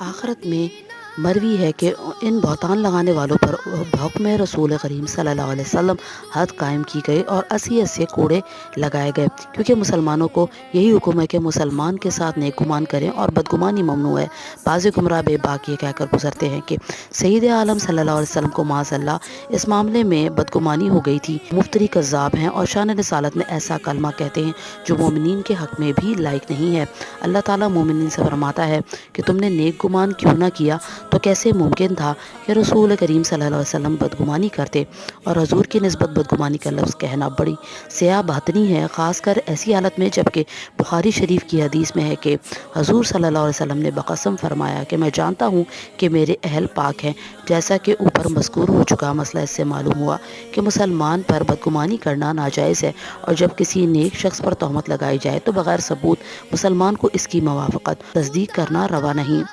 आखिरत में मरवी है कि इन बहतान लगाने वालों पर हुक्म रसूल करीम सल्लल्लाहु अलैहि वसल्लम हद कायम की गई और ऐसे कोड़े लगाए गए, क्योंकि मुसलमानों को यही हुक्म है कि मुसलमान के साथ नेक गुमान करें और बदगुमानी ममनू है। बाज़ गुमराह बेबाक ये कहकर गुजरते हैं कि सईद आलम सल्लल्लाहु अलैहि वसल्लम को माज़अल्लाह इस मामले में बदगुमानी हो गई थी। मुफ्तरी कज़्ज़ाब हैं और शान रिसालत में ऐसा कलमा कहते हैं जो मोमिनीन के हक़ में भी लायक नहीं है। अल्लाह ताला मोमिनीन से फरमाता है कि तुमने नेक गुमान क्यों ना किया, तो कैसे मुमकिन था कि रसूल करीम सल्लल्लाहु अलैहि वसल्लम बदगुमानी करते। और हजूर की निस्बत बदगुमानी का लफ्ज़ कहना बड़ी सया बातनी है, ख़ासकर ऐसी हालत में जबकि बुखारी शरीफ की हदीस में है कि हजूर सल्लल्लाहु अलैहि वसल्लम ने बकसम फरमाया कि मैं जानता हूँ कि मेरे अहल पाक हैं। जैसा कि ऊपर मज़कूर हो चुका मसला, इससे मालूम हुआ कि मुसलमान पर बदगुमानी करना नाजायज़ है, और जब किसी नेक शख्स पर तहमत लगाई जाए तो बग़ैर सबूत मुसलमान को इसकी मवाफ़क़त तस्दीक करना रवा नहीं।